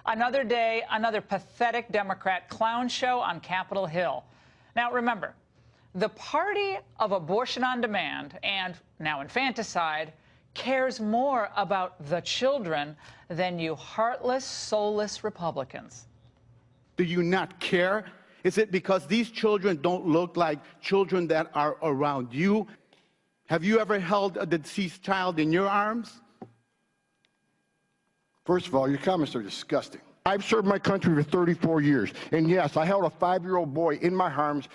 Another day, another pathetic Democrat clown show on Capitol Hill. Now, remember, the party of abortion on demand and now infanticide cares more about the children than you heartless, soulless Republicans. Do you not care? Is it because these children don't look like children that are around you? Have you ever held a deceased child in your arms? First of all, your comments are disgusting. I've served my country for 34 years, and yes, I held a 5-year-old boy in my arms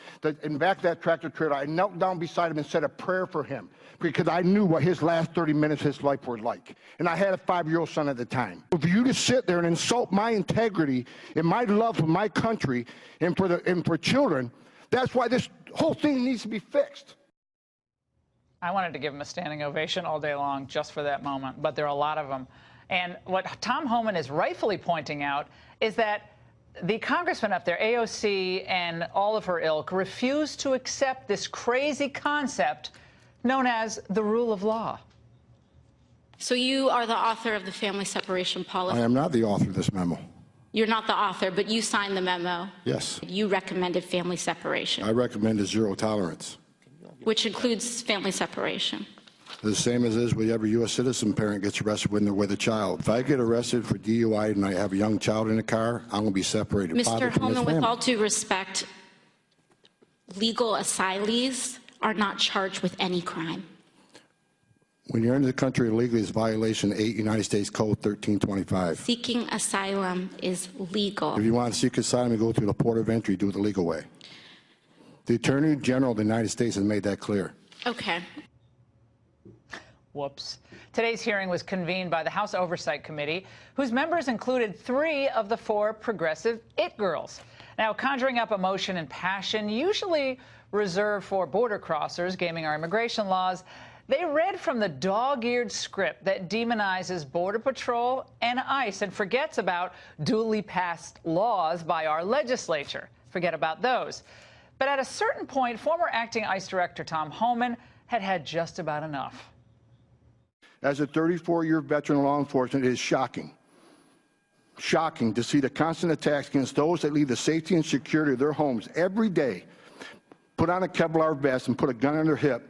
in back of that tractor trailer. I knelt down beside him and said a prayer for him because I knew what his last 30 minutes of his life were like. And I had a 5-year-old son at the time. For you to sit there and insult my integrity and my love for my country and for children, that's why this whole thing needs to be fixed. I wanted to give him a standing ovation all day long just for that moment, but there are a lot of them. And what Tom Homan is rightfully pointing out is that the congressman up there, AOC and all of her ilk, refuse to accept this crazy concept known as the rule of law. So you are the author of the family separation policy? I am not the author of this memo. You're not the author, but you signed the memo? Yes. You recommended family separation? I recommended zero tolerance. Which includes family separation? The same as is with every U.S. citizen parent gets arrested when they're with a child. If I get arrested for DUI and I have a young child in the car, I'm going to be separated. Mr. Homan, with all due respect, legal asylees are not charged with any crime. When you're into the country illegally, it's violation 8 United States Code 1325. Seeking asylum is legal. If you want to seek asylum, you go through the port of entry, do it the legal way. The Attorney General of the United States has made that clear. Okay. Whoops. Today's hearing was convened by the House Oversight Committee, whose members included 3 of the 4 progressive it girls. Now, conjuring up emotion and passion, usually reserved for border crossers gaming our immigration laws, they read from the dog-eared script that demonizes Border Patrol and ICE and forgets about duly passed laws by our legislature. Forget about those. But at a certain point, former acting ICE Director Tom Homan had had just about enough. As a 34-year veteran of law enforcement, it is shocking to see the constant attacks against those that leave the safety and security of their homes every day, put on a Kevlar vest and put a gun on their hip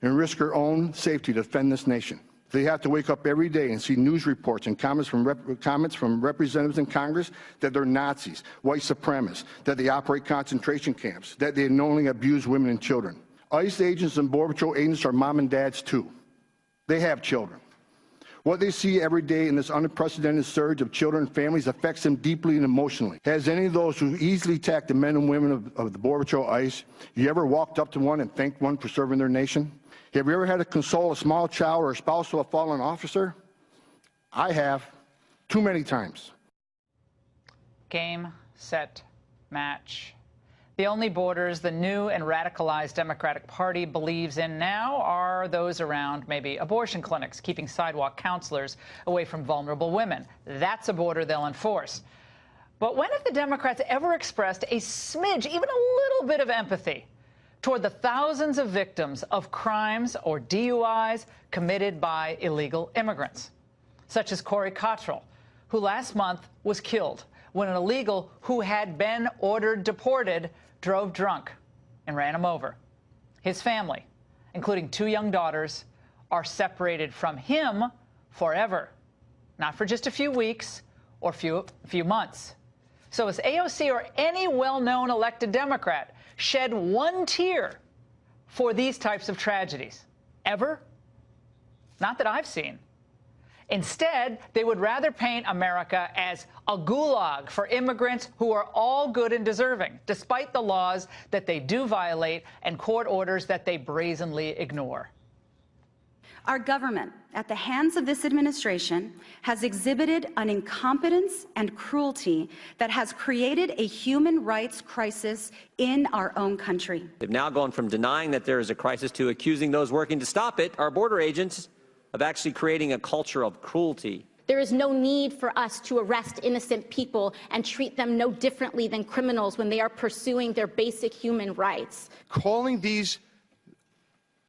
and risk their own safety to defend this nation. They have to wake up every day and see news reports and comments from representatives in Congress that they're Nazis, white supremacists, that they operate concentration camps, that they knowingly abuse women and children. ICE agents and Border Patrol agents are mom and dads too. They have children. What they see every day in this unprecedented surge of children and families affects them deeply and emotionally. Has any of those who easily attack the men and women of the Border Patrol ICE, you ever walked up to one and thanked one for serving their nation? Have you ever had to console a small child or a spouse of a fallen officer? I have, too many times. Game, set, match. The only borders the new and radicalized Democratic Party believes in now are those around maybe abortion clinics, keeping sidewalk counselors away from vulnerable women. That's a border they'll enforce. But when have the Democrats ever expressed a smidge, even a little bit of empathy toward the thousands of victims of crimes or DUIs committed by illegal immigrants, such as Corey Cottrell, who last month was killed when an illegal who had been ordered deported drove drunk and ran him over. His family, including 2 young daughters, are separated from him forever, not for just a few weeks or few months. So has AOC or any well-known elected Democrat shed one tear for these types of tragedies? Ever? Not that I've seen. Instead, they would rather paint America as a gulag for immigrants who are all good and deserving, despite the laws that they do violate and court orders that they brazenly ignore. Our government, at the hands of this administration, has exhibited an incompetence and cruelty that has created a human rights crisis in our own country. They've now gone from denying that there is a crisis to accusing those working to stop it, our border agents, of actually creating a culture of cruelty. There is no need for us to arrest innocent people and treat them no differently than criminals when they are pursuing their basic human rights. Calling these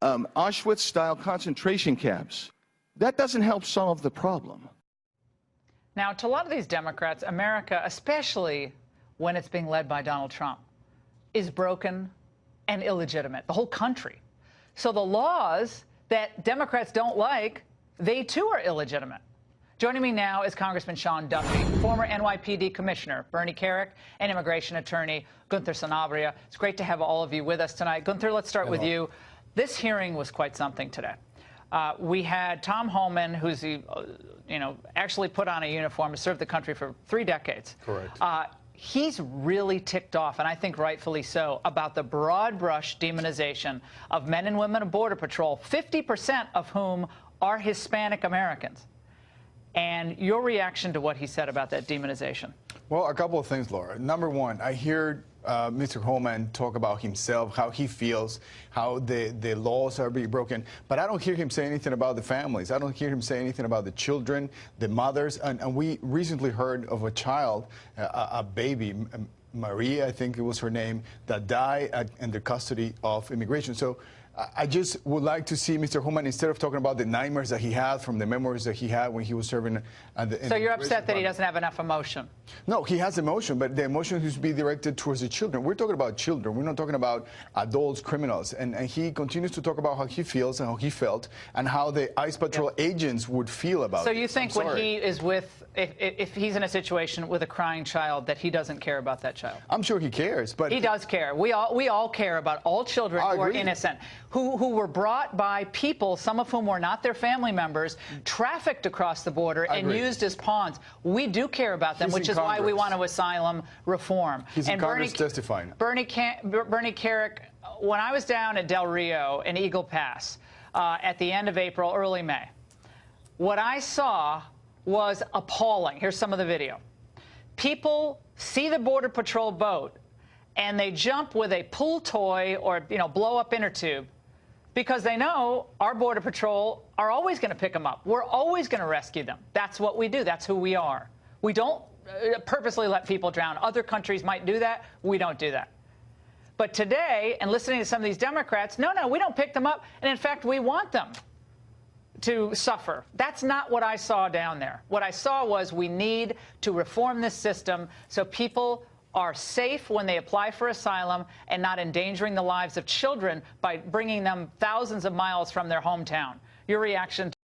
Auschwitz-style concentration camps, that doesn't help solve the problem. Now, to a lot of these Democrats, America, especially when it's being led by Donald Trump, is broken and illegitimate, the whole country. So the laws that Democrats don't like, they too are illegitimate. Joining me now is Congressman Sean Duffy, former NYPD Commissioner Bernie Kerik, and immigration attorney Gunther Sanabria. It's great to have all of you with us tonight. Gunther, let's start with you. This hearing was quite something today. We had Tom Homan, who's actually put on a uniform, has served the country for 3 decades. Correct. He's really ticked off, and I think rightfully so, about the broad brush demonization of men and women of Border Patrol, 50% of whom are Hispanic Americans. And your reaction to what he said about that demonization? Well, a couple of things, Laura. Number one, I hear Mr. Homan talk about himself, how he feels, how the laws are being broken. But I don't hear him say anything about the families. I don't hear him say anything about the children, the mothers. And we recently heard of a child, a baby, Maria, I think it was her name, that died in the custody of immigration. So I just would like to see Mr. Homan, instead of talking about the nightmares that he had from the memories that he had when he was serving So you're upset that he doesn't have enough emotion? No, he has emotion, but the emotion should be directed towards the children. We're talking about children. We're not talking about adults, criminals. And he continues to talk about how he feels and how he felt and how the ICE Patrol agents would feel about it. So you think when he is with, if he's in a situation with a crying child, that he doesn't care about that child? I'm sure he cares, but he does care. We all care about all children who are innocent, who were brought by people, some of whom were not their family members, trafficked across the border and used as pawns. We do care about them, which is why we want to asylum reform. He's in Congress testifying. Bernie Kerik, when I was down at Del Rio in Eagle Pass at the end of April, early May, what I saw was appalling. Here's some of the video. People see the Border Patrol boat, and they jump with a pull toy or blow-up inner tube, because they know our Border Patrol are always going to pick them up. We're always going to rescue them. That's what we do. That's who we are. We don't purposely let people drown. Other countries might do that. We don't do that. But today, and listening to some of these Democrats, no, we don't pick them up. And in fact, we want them to suffer. That's not what I saw down there. What I saw was we need to reform this system so people are safe when they apply for asylum and not endangering the lives of children by bringing them thousands of miles from their hometown. Your reaction